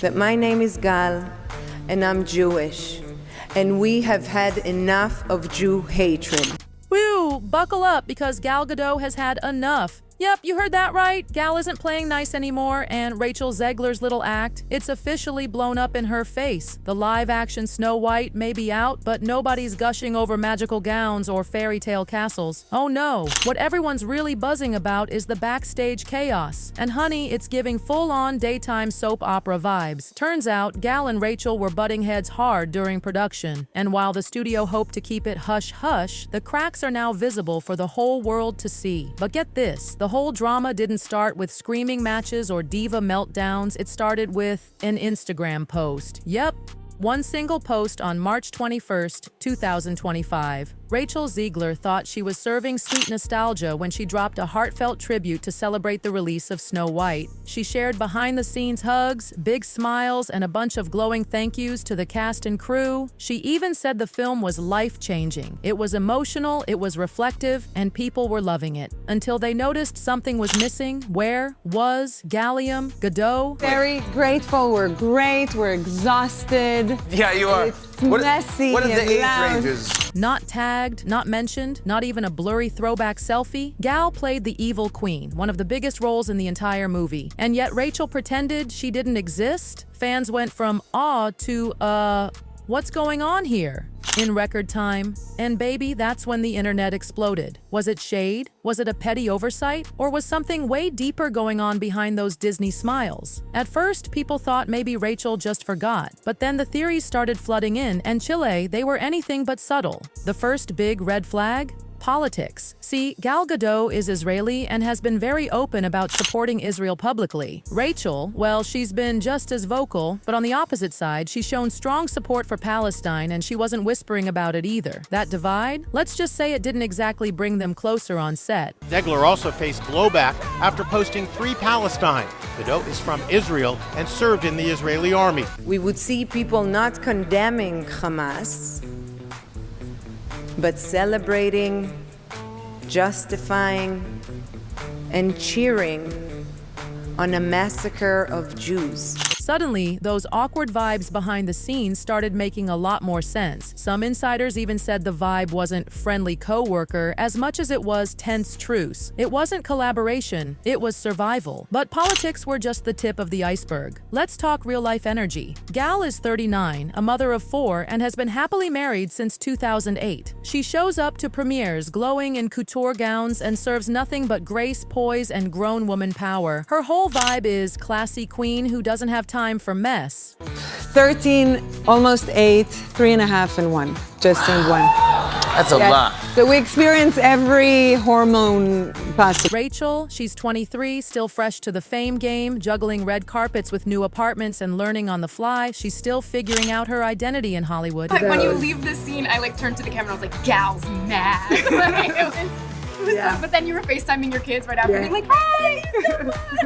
But my name is Gal, and I'm Jewish. And we have had enough of Jew hatred. Woo! Buckle up, because Gal Gadot has had enough. Yep, you heard that right. Gal isn't playing nice anymore, and Rachel Zegler's little act, it's officially blown up in her face. The live-action Snow White may be out, but nobody's gushing over magical gowns or fairy tale castles. Oh no, what everyone's really buzzing about is the backstage chaos. And honey, it's giving full-on daytime soap opera vibes. Turns out, Gal and Rachel were butting heads hard during production. And while the studio hoped to keep it hush-hush, the cracks are now visible for the whole world to see. But get this, the whole drama didn't start with screaming matches or diva meltdowns. It started with an Instagram post. Yep, one single post on March 21st, 2025. Rachel Zegler thought she was serving sweet nostalgia when she dropped a heartfelt tribute to celebrate the release of Snow White. She shared behind-the-scenes hugs, big smiles, and a bunch of glowing thank yous to the cast and crew. She even said the film was life-changing. It was emotional, it was reflective, and people were loving it. Until they noticed something was missing. Where was Gallium Gadot? Very grateful. We're great. We're exhausted. Yeah, you are. It's messy. What are the age loud. ranges? Not tagged, not mentioned, not even a blurry throwback selfie. Gal played the evil queen, one of the biggest roles in the entire movie. And yet Rachel pretended she didn't exist? Fans went from awe to, what's going on here? In record time. And baby, that's when the internet exploded. Was it shade? Was it a petty oversight? Or was something way deeper going on behind those Disney smiles? At first, people thought maybe Rachel just forgot. But then the theories started flooding in, and Chile, they were anything but subtle. The first big red flag? Politics. See, Gal Gadot is Israeli and has been very open about supporting Israel publicly. Rachel, well, she's been just as vocal, but on the opposite side, she's shown strong support for Palestine and she wasn't whispering about it either. That divide? Let's just say it didn't exactly bring them closer on set. Zegler also faced blowback after posting Free Palestine. Gadot is from Israel and served in the Israeli army. We would see people not condemning Hamas, but celebrating, justifying, and cheering on a massacre of Jews. Suddenly, those awkward vibes behind the scenes started making a lot more sense. Some insiders even said the vibe wasn't friendly co-worker as much as it was tense truce. It wasn't collaboration, it was survival. But politics were just the tip of the iceberg. Let's talk real-life energy. Gal is 39, a mother of 4, and has been happily married since 2008. She shows up to premieres glowing in couture gowns and serves nothing but grace, poise, and grown woman power. Her whole vibe is classy queen who doesn't have time for mess. 13, almost 8, 3.5, and 1. Just in one. That's a lot. So we experience every hormone possible. Rachel, she's 23, still fresh to the fame game, juggling red carpets with new apartments and learning on the fly. She's still figuring out her identity in Hollywood. Like, when you leave the scene, I turned to the camera and I was like, Gal's mad. But then you were FaceTiming your kids right after, being like, hey,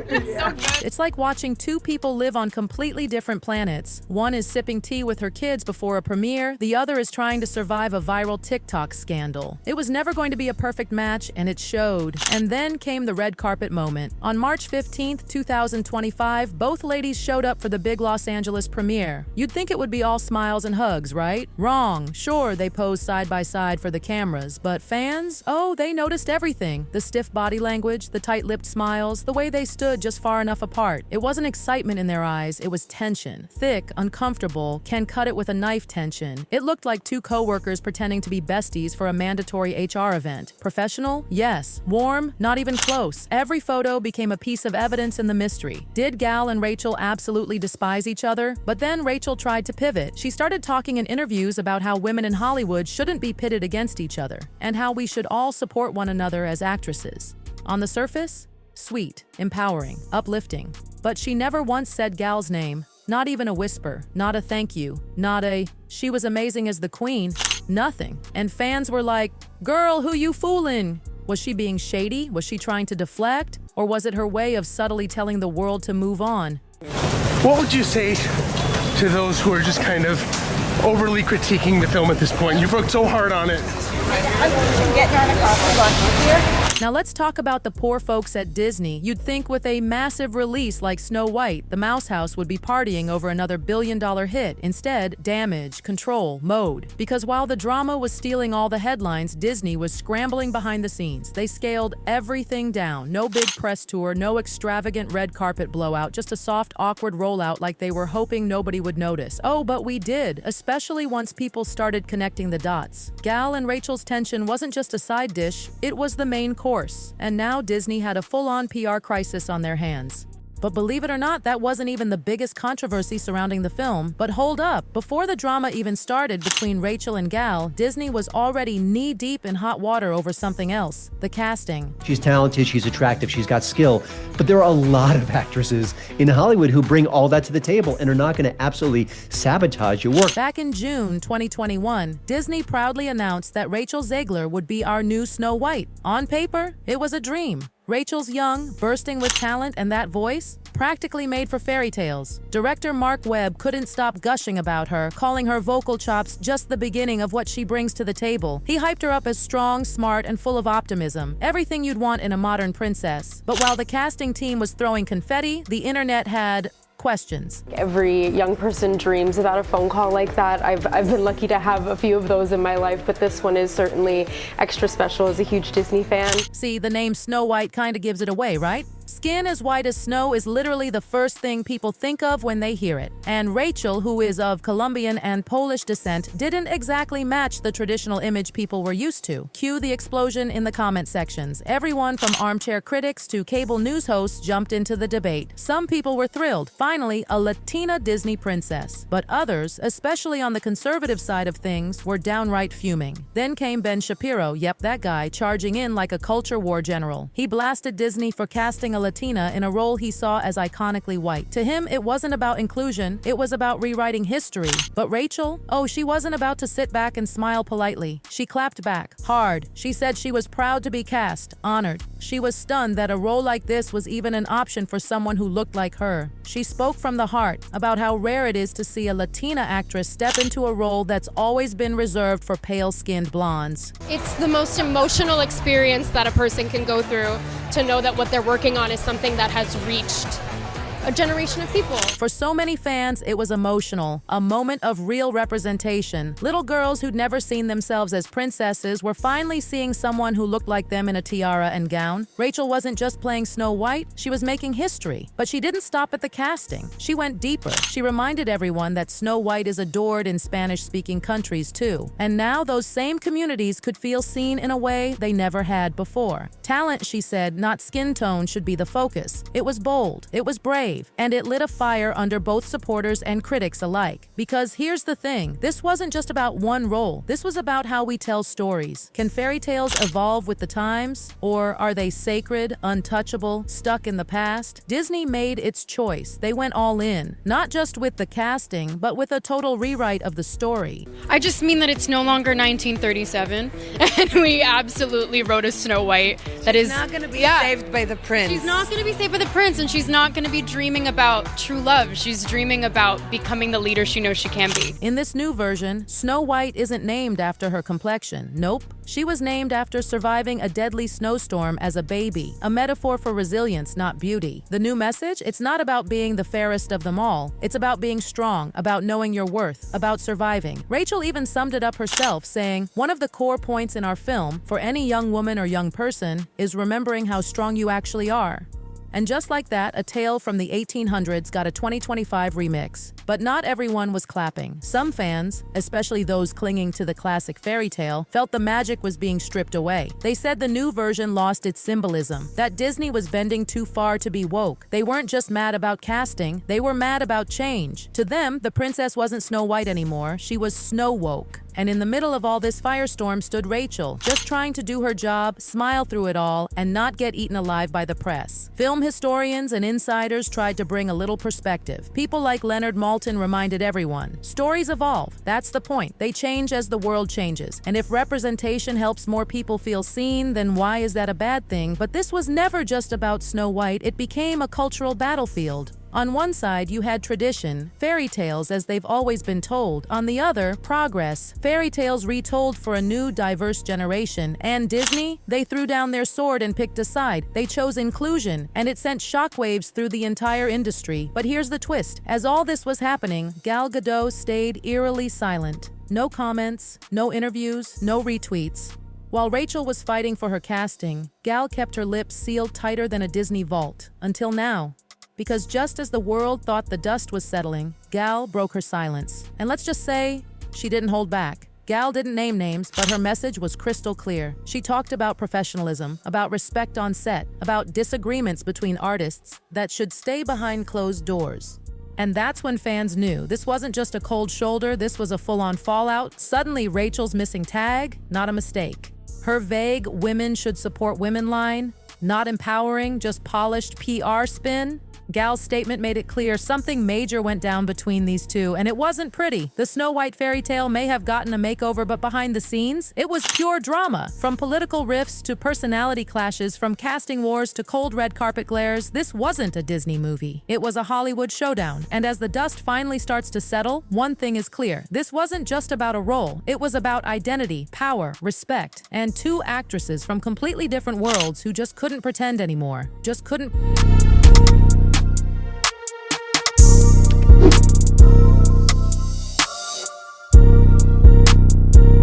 it's so good. It's like watching two people live on completely different planets. One is sipping tea with her kids before a premiere, the other is trying to survive a viral TikTok scandal. It was never going to be a perfect match, and it showed. And then came the red carpet moment. On March 15th, 2025, both ladies showed up for the big Los Angeles premiere. You'd think it would be all smiles and hugs, right? Wrong. Sure, they posed side by side for the cameras, but fans? Oh, they noticed everything. The stiff body language, the tight-lipped smiles, the way they stood just far enough apart. It wasn't excitement in their eyes, it was tension. Thick, uncomfortable, can cut it with a knife tension. It looked like two co-workers pretending to be besties for a mandatory HR event. Professional? Yes. Warm? Not even close. Every photo became a piece of evidence in the mystery. Did Gal and Rachel absolutely despise each other? But then Rachel tried to pivot. She started talking in interviews about how women in Hollywood shouldn't be pitted against each other, and how we should all support one another as actresses. On the surface, sweet, empowering, uplifting. But she never once said Gal's name, not even a whisper, not a thank you, not a, she was amazing as the queen, nothing. And fans were like, girl, who you fooling? Was she being shady? Was she trying to deflect? Or was it her way of subtly telling the world to move on? What would you say to those who are just kind of overly critiquing the film at this point? You've worked so hard on it. Get her in a coffee. Now let's talk about the poor folks at Disney. You'd think with a massive release like Snow White, the Mouse House would be partying over another billion-dollar hit. Instead, damage, control, mode. Because while the drama was stealing all the headlines, Disney was scrambling behind the scenes. They scaled everything down. No big press tour, no extravagant red carpet blowout, just a soft, awkward rollout like they were hoping nobody would notice. Oh, but we did, especially once people started connecting the dots. Gal and Rachel's tension wasn't just a side dish, it was the main course. And now Disney had a full-on PR crisis on their hands. But believe it or not, that wasn't even the biggest controversy surrounding the film. But hold up, before the drama even started between Rachel and Gal, Disney was already knee-deep in hot water over something else, the casting. She's talented, she's attractive, she's got skill, but there are a lot of actresses in Hollywood who bring all that to the table and are not going to absolutely sabotage your work. Back in June 2021, Disney proudly announced that Rachel Zegler would be our new Snow White. On paper, it was a dream. Rachel's young, bursting with talent, and that voice, practically made for fairy tales. Director Mark Webb couldn't stop gushing about her, calling her vocal chops just the beginning of what she brings to the table. He hyped her up as strong, smart, and full of optimism, everything you'd want in a modern princess. But while the casting team was throwing confetti, the internet had questions. Every young person dreams about a phone call like that. I've been lucky to have a few of those in my life, but this one is certainly extra special as a huge Disney fan. See, the name Snow White kind of gives it away, right? Skin as white as snow is literally the first thing people think of when they hear it. And Rachel, who is of Colombian and Polish descent, didn't exactly match the traditional image people were used to. Cue the explosion in the comment sections. Everyone from armchair critics to cable news hosts jumped into the debate. Some people were thrilled. Finally, a Latina Disney princess. But others, especially on the conservative side of things, were downright fuming. Then came Ben Shapiro, yep, that guy, charging in like a culture war general. He blasted Disney for casting a Latina in a role he saw as iconically white. To him, it wasn't about inclusion, it was about rewriting history. But Rachel? Oh, she wasn't about to sit back and smile politely. She clapped back, hard. She said she was proud to be cast, honored. She was stunned that a role like this was even an option for someone who looked like her. She spoke from the heart about how rare it is to see a Latina actress step into a role that's always been reserved for pale-skinned blondes. It's the most emotional experience that a person can go through to know that what they're working on is something that has reached a generation of people. For so many fans, it was emotional, a moment of real representation. Little girls who'd never seen themselves as princesses were finally seeing someone who looked like them in a tiara and gown. Rachel wasn't just playing Snow White, she was making history. But she didn't stop at the casting. She went deeper. She reminded everyone that Snow White is adored in Spanish-speaking countries too. And now those same communities could feel seen in a way they never had before. Talent, she said, not skin tone should be the focus. It was bold. It was brave. And it lit a fire under both supporters and critics alike. Because here's the thing, this wasn't just about one role. This was about how we tell stories. Can fairy tales evolve with the times? Or are they sacred, untouchable, stuck in the past? Disney made its choice. They went all in, not just with the casting, but with a total rewrite of the story. I just mean that it's no longer 1937, and we absolutely wrote a Snow White that is Not going to be saved by the prince. She's not going to be saved by the prince, and she's not going to be dreaming about true love. She's dreaming about becoming the leader she knows she can be. In this new version, Snow White isn't named after her complexion. Nope. She was named after surviving a deadly snowstorm as a baby, a metaphor for resilience, not beauty. The new message? It's not about being the fairest of them all. It's about being strong, about knowing your worth, about surviving. Rachel even summed it up herself, saying, "One of the core points in our film, for any young woman or young person, is remembering how strong you actually are." And just like that, a tale from the 1800s got a 2025 remix. But not everyone was clapping. Some fans, especially those clinging to the classic fairy tale, felt the magic was being stripped away. They said the new version lost its symbolism, that Disney was bending too far to be woke. They weren't just mad about casting, they were mad about change. To them, the princess wasn't Snow White anymore, she was Snow Woke. And in the middle of all this firestorm stood Rachel, just trying to do her job, smile through it all, and not get eaten alive by the press. Film historians and insiders tried to bring a little perspective. People like Leonard Maltin reminded everyone, stories evolve. That's the point. They change as the world changes. And if representation helps more people feel seen, then why is that a bad thing? But this was never just about Snow White. It became a cultural battlefield. On one side, you had tradition, fairy tales as they've always been told. On the other, progress, fairy tales retold for a new, diverse generation. And Disney? They threw down their sword and picked a side. They chose inclusion, and it sent shockwaves through the entire industry. But here's the twist. As all this was happening, Gal Gadot stayed eerily silent. No comments, no interviews, no retweets. While Rachel was fighting for her casting, Gal kept her lips sealed tighter than a Disney vault. Until now. Because just as the world thought the dust was settling, Gal broke her silence. And let's just say, she didn't hold back. Gal didn't name names, but her message was crystal clear. She talked about professionalism, about respect on set, about disagreements between artists that should stay behind closed doors. And that's when fans knew this wasn't just a cold shoulder, this was a full-on fallout. Suddenly, Rachel's missing tag, not a mistake. Her vague "women should support women" line, not empowering, just polished PR spin. Gal's statement made it clear something major went down between these two, and it wasn't pretty. The Snow White fairy tale may have gotten a makeover, but behind the scenes, it was pure drama. From political rifts to personality clashes, from casting wars to cold red carpet glares, this wasn't a Disney movie. It was a Hollywood showdown. And as the dust finally starts to settle, one thing is clear. This wasn't just about a role. It was about identity, power, respect, and two actresses from completely different worlds who just couldn't pretend anymore. Just couldn't...